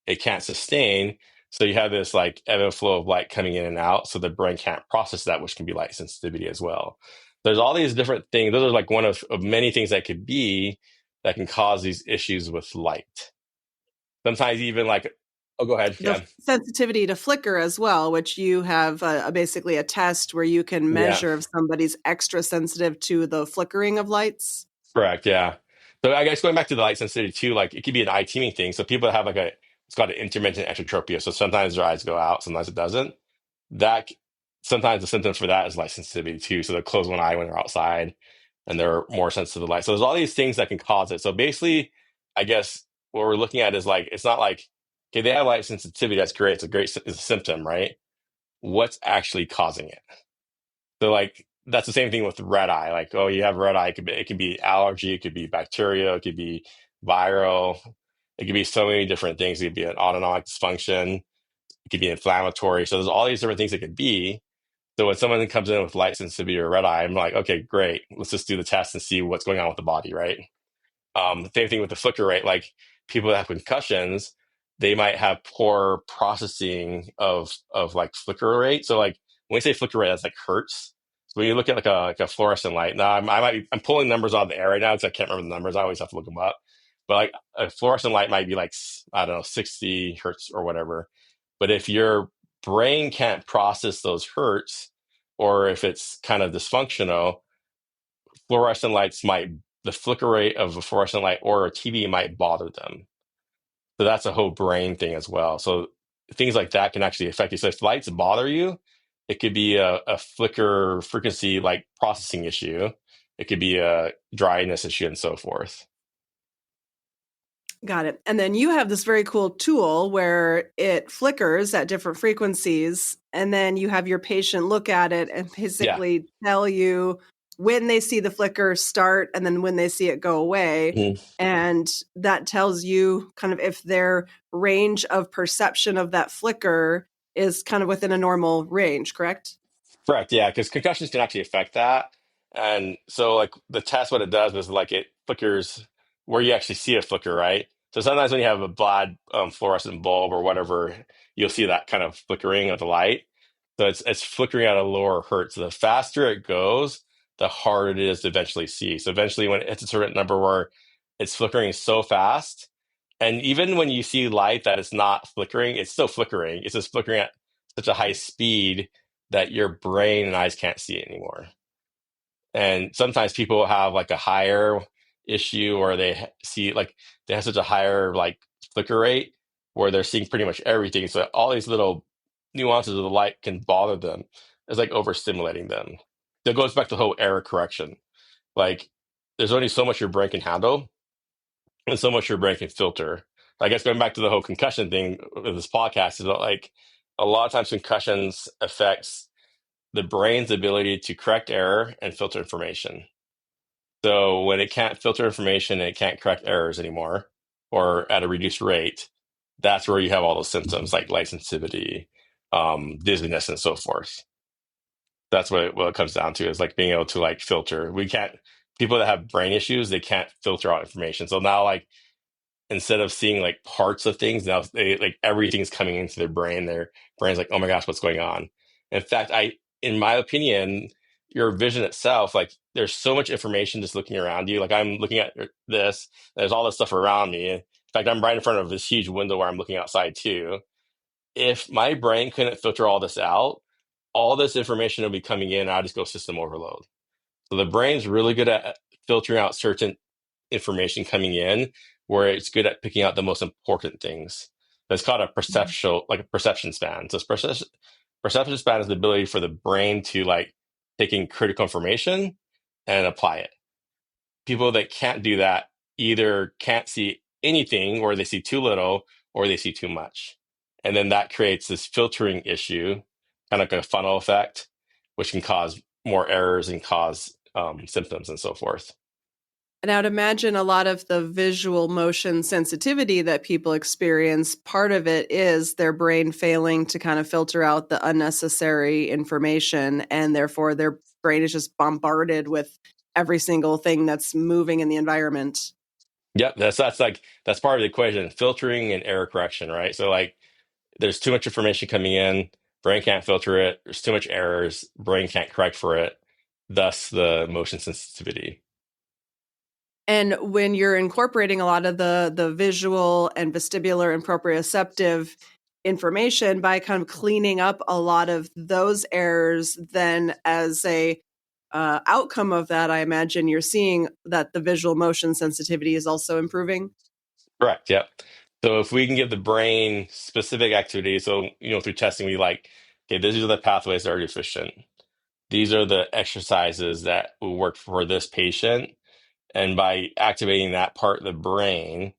It can't sustain. So you have this like ebb and flow of light coming in and out. So the brain can't process that, which can be light sensitivity as well. There's all these different things. Those are like one of many things that could be that can cause these issues with light. Sometimes even like, oh, go ahead. The Yeah. sensitivity to flicker as well, which you have basically a test where you can Yeah. measure if somebody's extra sensitive to the flickering of lights. Correct. Yeah. So I guess going back to the light sensitivity too, like it could be an eye teaming thing. So people that have like it's called an intermittent exotropia. So sometimes their eyes go out, sometimes it doesn't. That sometimes the symptom for that is light sensitivity too. So they'll close one eye when they're outside and they're more sensitive to light. So there's all these things that can cause it. So basically, I guess what we're looking at is like, it's not like, okay, they have light sensitivity. That's great. It's a symptom, right? What's actually causing it? So like, that's the same thing with red eye. Like, oh, you have red eye. It could be allergy. It could be bacteria. It could be viral. It could be so many different things. It could be an autonomic dysfunction. It could be inflammatory. So there's all these different things it could be. So when someone comes in with light sensitivity or red eye, I'm like, okay, great. Let's just do the test and see what's going on with the body, right? Same thing with the flicker rate. Like people that have concussions, they might have poor processing of like flicker rate. So like when we say flicker rate, that's like hertz. So when you look at like a fluorescent light, now I'm pulling numbers out of the air right now because I can't remember the numbers. I always have to look them up. But like a fluorescent light might be like, I don't know, 60 hertz or whatever. But if your brain can't process those hertz, or if it's kind of dysfunctional, fluorescent lights might the flicker rate of a fluorescent light or a TV might bother them. So that's a whole brain thing as well. So things like that can actually affect you. So if lights bother you, it could be a flicker frequency like processing issue. It could be a dryness issue and so forth. Got it. And then you have this very cool tool where it flickers at different frequencies, and then you have your patient look at it and Yeah. basically tell you when they see the flicker start and then when they see it go away. Mhm. And that tells you kind of if their range of perception of that flicker is kind of within a normal range, correct? Correct. Yeah, because concussions can actually affect that. And so, like the test, what it does is like it flickers where you actually see a flicker, right? So sometimes when you have a bad fluorescent bulb or whatever, you'll see that kind of flickering of the light. So it's flickering at a lower hertz. So the faster it goes, the harder it is to eventually see. So eventually, when it's a certain number where it's flickering so fast, and even when you see light that is not flickering, it's still flickering. It's just flickering at such a high speed that your brain and eyes can't see it anymore. And sometimes people have like a higher issue, or see like they have such a higher like flicker rate where they're seeing pretty much everything. So all these little nuances of the light can bother them. It's like overstimulating them. That goes back to the whole error correction. Like there's only so much your brain can handle and so much your brain can filter. I guess going back to the whole concussion thing with this podcast is that, like a lot of times concussions affects the brain's ability to correct error and filter information. So when it can't filter information and it can't correct errors anymore, or at a reduced rate, that's where you have all those symptoms like light sensitivity, dizziness, and so forth. That's what it comes down to, is like being able to like filter. We can't, people that have brain issues, they can't filter out information. So now like instead of seeing like parts of things, now they like everything's coming into their brain. Their brain's like, oh my gosh, what's going on? In fact, in my opinion, your vision itself, like there's so much information just looking around you. Like I'm looking at this, there's all this stuff around me. In fact, I'm right in front of this huge window where I'm looking outside too. If my brain couldn't filter all this out, all this information would be coming in, and I'd just go system overload. So the brain's really good at filtering out certain information coming in, where it's good at picking out the most important things. That's called a perception span. So perception span is the ability for the brain to like take in critical information and apply it. People that can't do that either can't see anything, or they see too little, or they see too much. And then that creates this filtering issue, kind of like a funnel effect, which can cause more errors and cause symptoms and so forth. And I would imagine a lot of the visual motion sensitivity that people experience, part of it is their brain failing to kind of filter out the unnecessary information, and therefore their brain is just bombarded with every single thing that's moving in the environment. Yep, that's part of the equation, filtering and error correction, right? So like there's too much information coming in, brain can't filter it, there's too much errors, brain can't correct for it, thus the motion sensitivity. And when you're incorporating a lot of the visual and vestibular and proprioceptive information by kind of cleaning up a lot of those errors, then as a outcome of that, I imagine you're seeing that the visual motion sensitivity is also improving. Correct, yep. So if we can give the brain specific activities, so through testing, we like, okay, these are the pathways that are deficient. These are the exercises that will work for this patient. And by activating that part of the brain,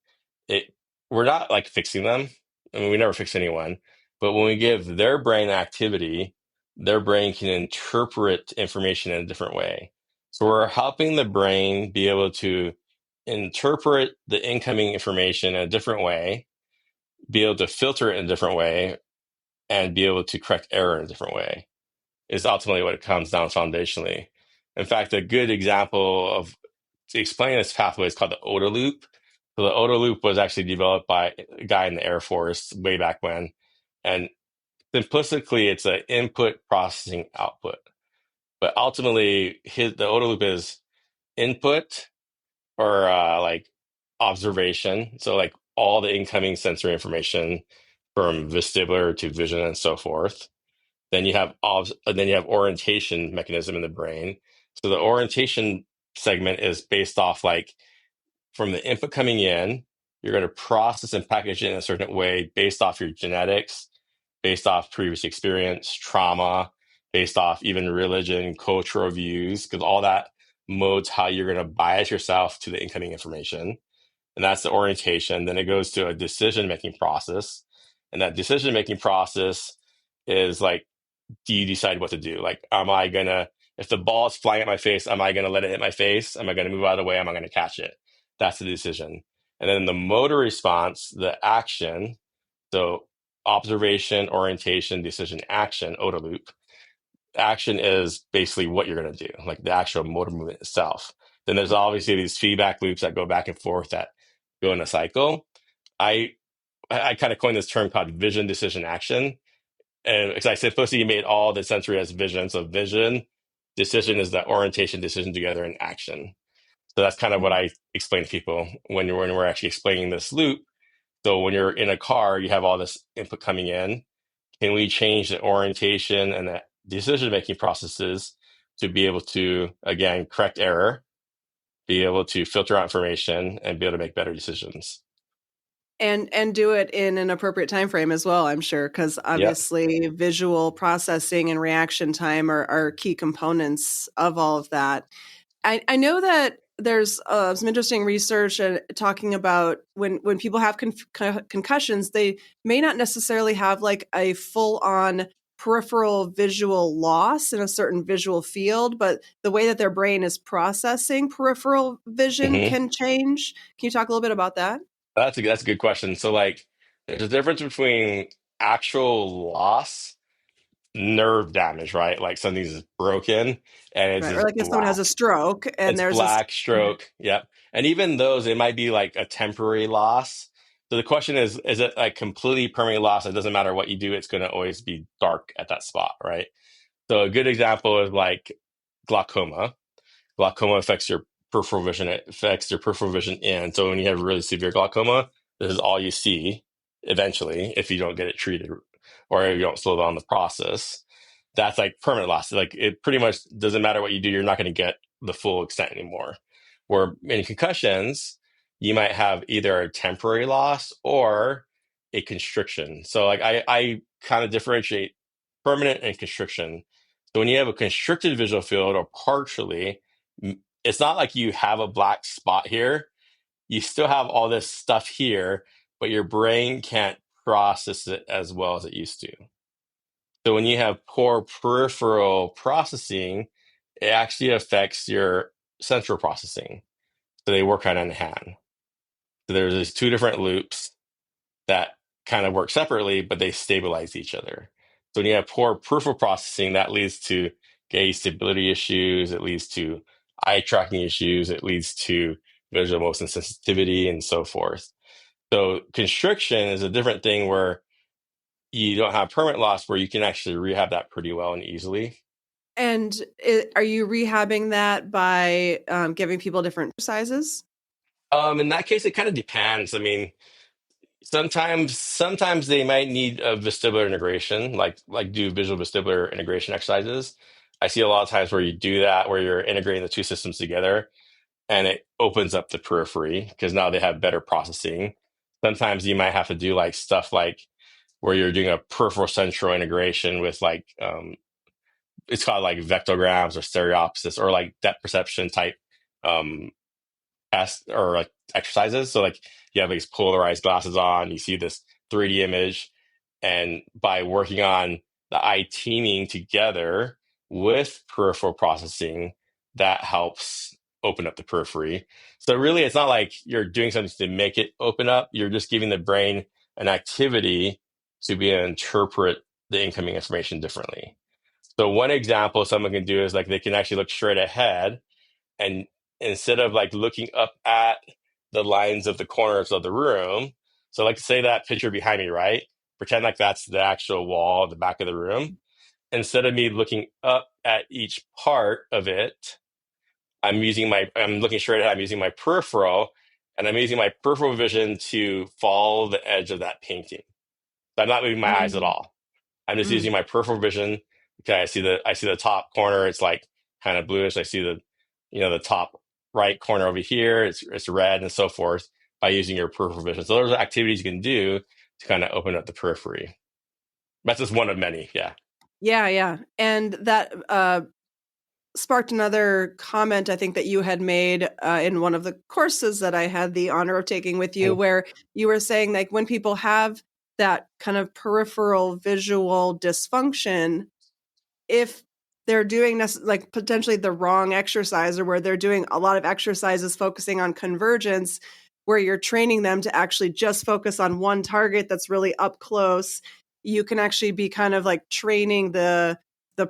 it we're not like fixing them. I mean, we never fix anyone, but when we give their brain activity, their brain can interpret information in a different way. So we're helping the brain be able to interpret the incoming information in a different way, be able to filter it in a different way, and be able to correct error in a different way is ultimately what it comes down foundationally. In fact, a good example of to explain this pathway is called the OTA loop. So the OTA loop was actually developed by a guy in the Air Force way back when. And simplistically, it's an input processing output. But ultimately, the OTA loop is input or like observation. So like all the incoming sensory information from vestibular to vision and so forth. Then you have orientation mechanism in the brain. So the orientation segment is based off like from the input coming in, you're going to process and package it in a certain way based off your genetics, based off previous experience, trauma, based off even religion, cultural views, because all that modes how you're going to bias yourself to the incoming information. And that's the orientation. Then it goes to a decision making process. And that decision making process is like, do you decide what to do? Like, if the ball is flying at my face, am I going to let it hit my face? Am I going to move out of the way? Am I going to catch it? That's the decision. And then the motor response, the action, so observation, orientation, decision, action, OTA loop. Action is basically what you're going to do, like the actual motor movement itself. Then there's obviously these feedback loops that go back and forth that go in a cycle. I I kind of coined this term called vision, decision, action. And because I said supposedly you made all the sensory as vision. So vision, decision is the orientation, decision together, and action. So that's kind of what I explain to people when we're actually explaining this loop. So when you're in a car, you have all this input coming in. Can we change the orientation and the decision making processes to be able to, again, correct error, be able to filter out information, and be able to make better decisions? And do it in an appropriate time frame as well, I'm sure, because Yep. obviously visual processing and reaction time are key components of all of that. I know that there's some interesting research talking about when people have concussions, they may not necessarily have like a full-on peripheral visual loss in a certain visual field, but the way that their brain is processing peripheral vision hmm can change. Can you talk a little bit about that? That's a good question. So like, there's a difference between actual loss, nerve damage, right? Like something's broken and it's Right. Or just like if someone has a black. stroke and It's there's a black stroke. Yep. And even those, it might be like a temporary loss. So the question is it like completely permanent loss? It doesn't matter what you do, it's going to always be dark at that spot, right? So a good example is like glaucoma. Glaucoma affects your peripheral vision. It affects your peripheral vision in. So when you have really severe glaucoma, this is all you see eventually if you don't get it treated or if you don't slow down the process. That's like permanent loss. Like it pretty much doesn't matter what you do, you're not going to get the full extent anymore. Where in concussions, you might have either a temporary loss or a constriction. So like I kind of differentiate permanent and constriction. So when you have a constricted visual field or partially, it's not like you have a black spot here. You still have all this stuff here, but your brain can't process it as well as it used to. So when you have poor peripheral processing, it actually affects your central processing. So they work hand in hand. So there's these two different loops that kind of work separately, but they stabilize each other. So when you have poor peripheral processing, that leads to gaze stability issues, it leads to eye tracking issues, it leads to visual motion sensitivity, and so forth. So constriction is a different thing where you don't have permanent loss, where you can actually rehab that pretty well and easily. And are you rehabbing that by giving people different exercises? In that case, it kind of depends. I mean, sometimes they might need a vestibular integration, like do visual vestibular integration exercises. I see a lot of times where you do that, where you're integrating the two systems together, and it opens up the periphery because now they have better processing. Sometimes you might have to do like stuff like where you're doing a peripheral central integration with like it's called like vectograms or stereopsis or like depth perception type um tests or like exercises. So like you have these polarized glasses on, you see this 3D image, and by working on the eye teaming together with peripheral processing, that helps open up the periphery. So really, it's not like you're doing something to make it open up. You're just giving the brain an activity to be able to interpret the incoming information differently. So one example someone can do is like they can actually look straight ahead, and instead of like looking up at the lines of the corners of the room, so like say that picture behind me, right? Pretend like that's the actual wall at the back of the room. Instead of me looking up at each part of it, I'm looking straight ahead, I'm using my peripheral, and I'm using my peripheral vision to follow the edge of that painting. So I'm not moving my eyes at Mm, all. I'm just mm. using my peripheral vision. Okay, I see the top corner. It's like kind of bluish. I see the top right corner over here. It's red and so forth by using your peripheral vision. So those are activities you can do to kind of open up the periphery. That's just one of many. Yeah. Yeah, yeah. And that sparked another comment I think that you had made in one of the courses that I had the honor of taking with you, Mhm. where you were saying like when people have that kind of peripheral visual dysfunction, if they're doing this like potentially the wrong exercise, or where they're doing a lot of exercises focusing on convergence, where you're training them to actually just focus on one target that's really up close, you can actually be kind of like training the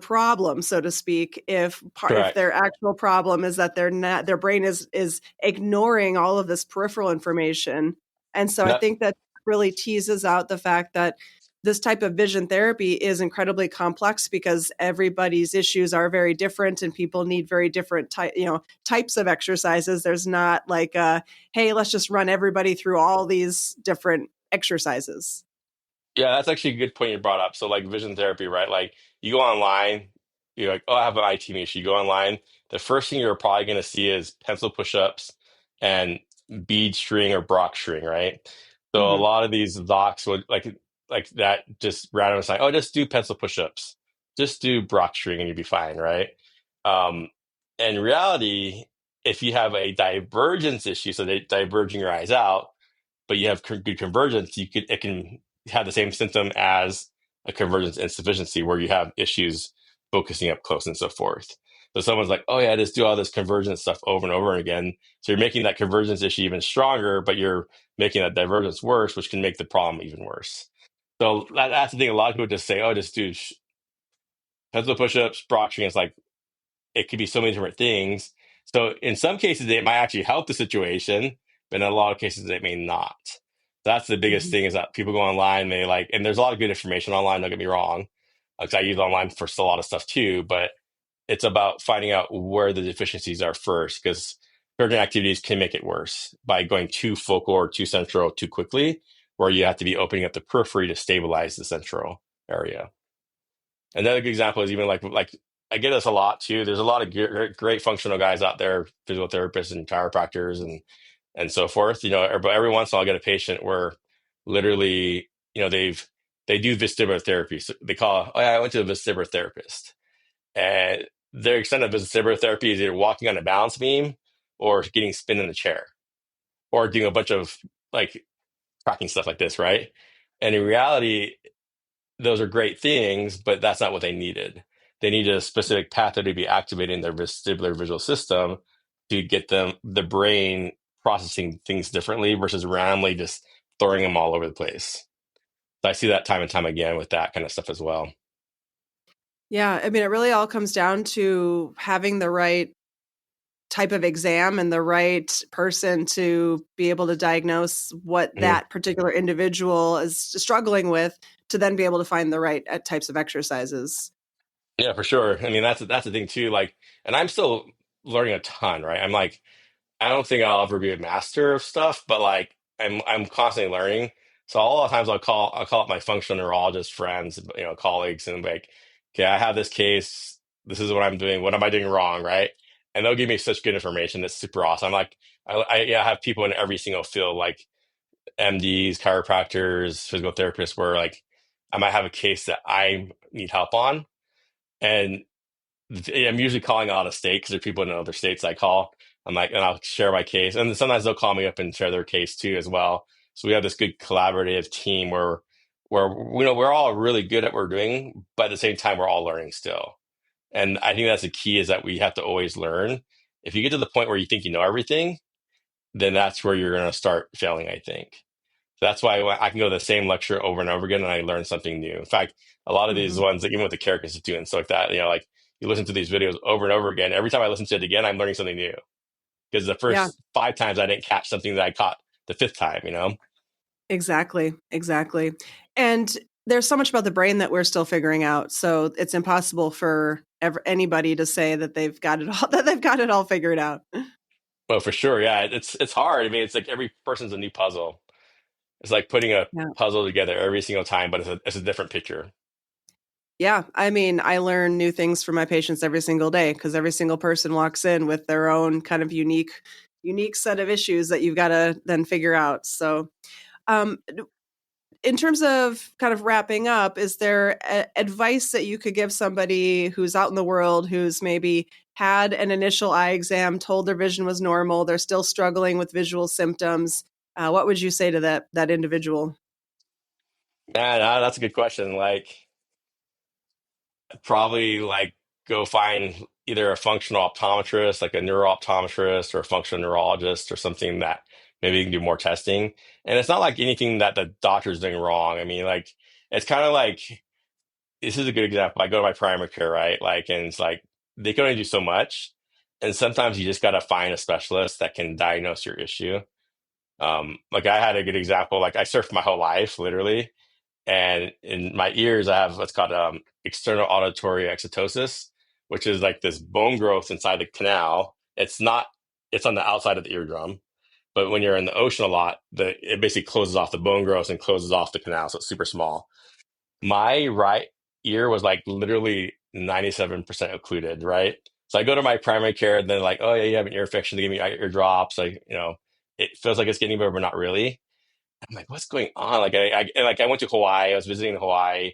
problem, so to speak, if Correct. their actual problem is that their brain is ignoring all of this peripheral information. And so I That think that really teases out the fact that this type of vision therapy is incredibly complex because everybody's issues are very different and people need very different types of exercises. There's not like hey, let's just run everybody through all these different exercises. Yeah, that's actually a good point you brought up. So, like vision therapy, right? Like you go online, you're like, oh, I have an eye team issue. You go online, the first thing you're probably going to see is pencil push-ups and bead string or Brock string, right? So a Hmm. lot of these docs would like that just random saying, oh, just do pencil push-ups, just do Brock string, and you'll be fine, right? Um, in reality, if you have a divergence issue, so they diverging your eyes out, but you have good convergence, it can have the same symptom as a convergence insufficiency where you have issues focusing up close and so forth. So someone's like, oh yeah, just do all this convergence stuff over and over again. So you're making that convergence issue even stronger, but you're making that divergence worse, which can make the problem even worse. So that's the thing. A lot of people just say, oh, just do pencil push-ups, broad It's like, it could be so many different things. So in some cases, it might actually help the situation, but in a lot of cases, it may not. That's the biggest Hmm. thing is that people go online, and there's a lot of good information online, don't get me wrong. Because I use online for a lot of stuff too, but it's about finding out where the deficiencies are first, because certain activities can make it worse by going too focal or too central too quickly, where you have to be opening up the periphery to stabilize the central area. Another good example is even like I get this a lot too. There's a lot of great functional guys out there, physical therapists and chiropractors and so forth. But every once in a while, I get a patient where literally, they do vestibular therapy. So they call, oh yeah, I went to a vestibular therapist, and their extent of vestibular therapy is either walking on a balance beam or getting spin in a chair or doing a bunch of like tracking stuff like this, right? And in reality, those are great things, but that's not what they needed. They needed a specific pathway to be activating their vestibular visual system to get the brain processing things differently versus randomly just throwing them all over the place. So I see that time and time again with that kind of stuff as well. Yeah, I mean, it really all comes down to having the right type of exam and the right person to be able to diagnose what Mhm. that particular individual is struggling with, to then be able to find the right types of exercises. Yeah, for sure. I mean, that's the thing too. Like, and I'm still learning a ton, right? I'm like, I don't think I'll ever be a master of stuff, but like I'm constantly learning. So all the times I'll call up my functional neurologist friends, colleagues, and be like, okay, I have this case. This is what I'm doing. What am I doing wrong, right? And they'll give me such good information. It's super awesome. Like yeah, I have people in every single field, like MDs, chiropractors, physical therapists, where like I might have a case that I need help on, and I'm usually calling out of state because there are people in other states I call. I'm like, and I'll share my case. And then sometimes they'll call me up and share their case too as well. So we have this good collaborative team where we're all really good at what we're doing, but at the same time we're all learning still. And I think that's the key is that we have to always learn. If you get to the point where you think you know everything, then that's where you're going to start failing, I think. So that's why I can go to the same lecture over and over again and I learn something new. In fact, a lot of these Mhm. ones, like even with the Carrick Institute and stuff like that, like you listen to these videos over and over again. Every time I listen to it again, I'm learning something new because the Yeah, first 5 times I didn't catch something that I caught the fifth time. exactly, exactly. And there's so much about the brain that we're still figuring out. So it's impossible for anybody to say that they've got it all that they've got it all figured out. Well, for sure. Yeah. It's hard. I mean, it's like every person's a new puzzle. It's like putting a Yeah. puzzle together every single time, but it's a different picture. Yeah, I mean, I learn new things from my patients every single day because every single person walks in with their own kind of unique set of issues that you've got to then figure out. So, um, in terms of kind of wrapping up, is there advice that you could give somebody who's out in the world who's maybe had an initial eye exam, told their vision was normal, they're still struggling with visual symptoms? What would you say to that individual? Yeah, no, that's a good question. Like, probably like go find either a functional optometrist, like a neuro-optometrist or a functional neurologist or something that maybe you can do more testing. And it's not like anything that the doctor's doing wrong. I mean, like it's kind of like this is a good example. I go to my primary care, right? Like, and it's like they can only do so much. And sometimes you just got to find a specialist that can diagnose your issue. Like I had a good example. Like I surfed my whole life, literally, and in my ears, I have what's called external auditory exotosis, which is like this bone growth inside the canal. It's not, it's on the outside of the eardrum. But when you're in the ocean a lot, it basically closes off the bone growth and closes off the canal. So it's super small. My right ear was like literally 97% occluded, right? So I go to my primary care and they're like, oh, yeah, you have an ear infection. They give me ear drops. Like, it feels like it's getting better, but not really. I'm like, what's going on? Like I went to Hawaii. I was visiting Hawaii,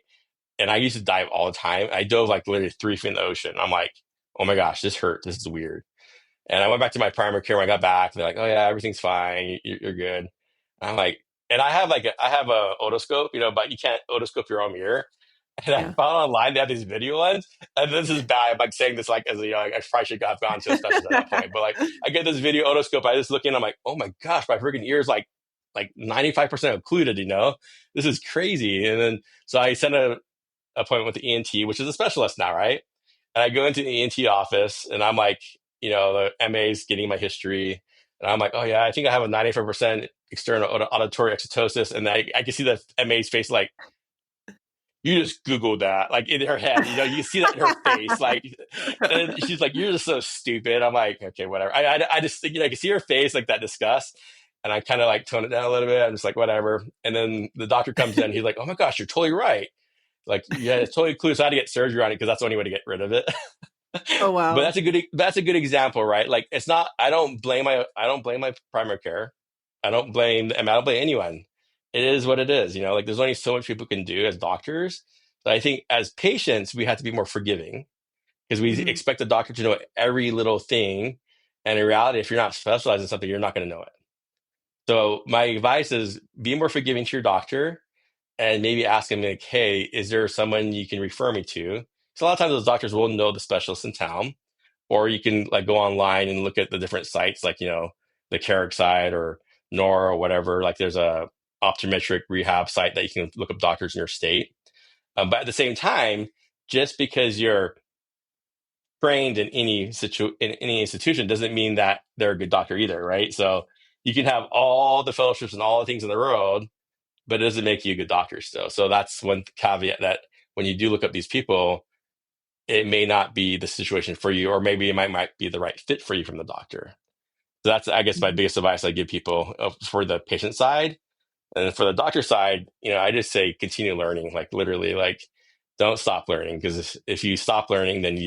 and I used to dive all the time. I dove like literally 3 feet in the ocean. I'm like, oh my gosh, this hurt. This is weird. And I went back to my primary care when I got back. They're like, oh yeah, everything's fine. You're good. I'm like, and I have a otoscope, but you can't otoscope your own ear. And I Yeah. found online they have these video ones, and this is bad. I'm like saying this like as a I probably should have gone to a specialist at that point. But like I get this video otoscope, I just look in, I'm like, oh my gosh, my freaking ears like 95% occluded. This is crazy. And then so I sent a appointment with the ENT, which is a specialist now, right? And I go into the ENT office, and I'm like, the MA's getting my history, and I'm like, oh yeah, I think I have a 95% external auditory exotosis, and I can see the MA's face like you just Googled that, like in her head, you see that in her face, like, and she's like, you're just so stupid. I'm like, okay, whatever. I just think, I can see her face, like that disgust. And I kind of like tone it down a little bit. I'm just like, whatever. And then the doctor comes in. He's like, oh my gosh, you're totally right. Like, yeah, it's totally clueless. I had to get surgery on it because that's the only way to get rid of it. Oh, But wow. that's a good example, right? Like, it's not. I don't blame my primary care. I don't blame anyone. it is what it is. Like there's only so much people can do as doctors. But I think as patients, we have to be more forgiving because we Mhm. expect the doctor to know every little thing. And in reality, if you're not specialized in something, you're not going to know it. So my advice is be more forgiving to your doctor and maybe ask him like, hey, is there someone you can refer me to? So a lot of times those doctors will know the specialist in town, or you can like go online and look at the different sites, like, the Carrick site or Nora or whatever. Like there's a optometric rehab site that you can look up doctors in your state. But at the same time, just because you're trained in any institution doesn't mean that they're a good doctor either, right? So you can have all the fellowships and all the things in the world, but it doesn't make you a good doctor still. So that's one caveat, that when you do look up these people, it may not be the situation for you, or maybe it might be the right fit for you from the doctor. So that's, I guess, my Mhm. biggest advice I give people for the patient side. And for the doctor side, I just say continue learning, like literally, like don't stop learning, because if you stop learning, then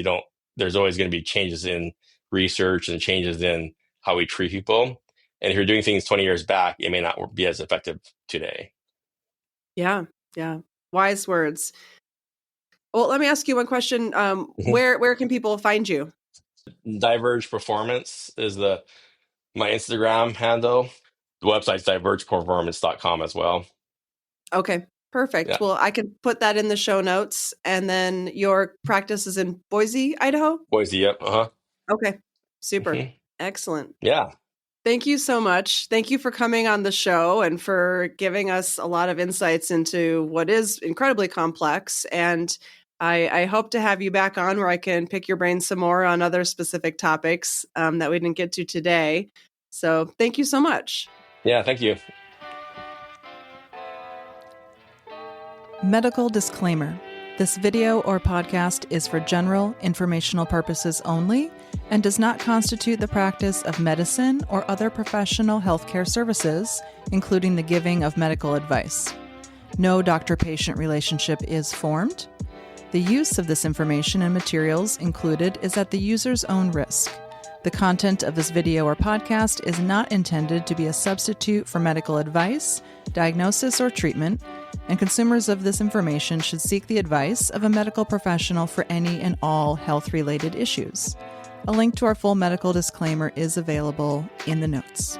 there's always going to be changes in research and changes in how we treat people. And if you're doing things 20 years back, it may not be as effective today. Yeah, yeah. Wise words. Well, let me ask you one question. Mhm. Where can people find you? Diverge Performance is my Instagram handle. The website's divergeperformance.com as well. Okay, perfect. Yeah. Well, I can put that in the show notes. And then your practice is in Boise, Idaho? Boise, yep. Uh-huh. Okay, super. Hmm. Excellent. Yeah. Thank you so much. Thank you for coming on the show and for giving us a lot of insights into what is incredibly complex. And I hope to have you back on where I can pick your brain some more on other specific topics that we didn't get to today. So thank you so much. Yeah, thank you. Medical disclaimer. This video or podcast is for general informational purposes only and does not constitute the practice of medicine or other professional healthcare services, including the giving of medical advice. No doctor-patient relationship is formed. The use of this information and materials included is at the user's own risk. The content of this video or podcast is not intended to be a substitute for medical advice, diagnosis, or treatment, and consumers of this information should seek the advice of a medical professional for any and all health-related issues. A link to our full medical disclaimer is available in the notes.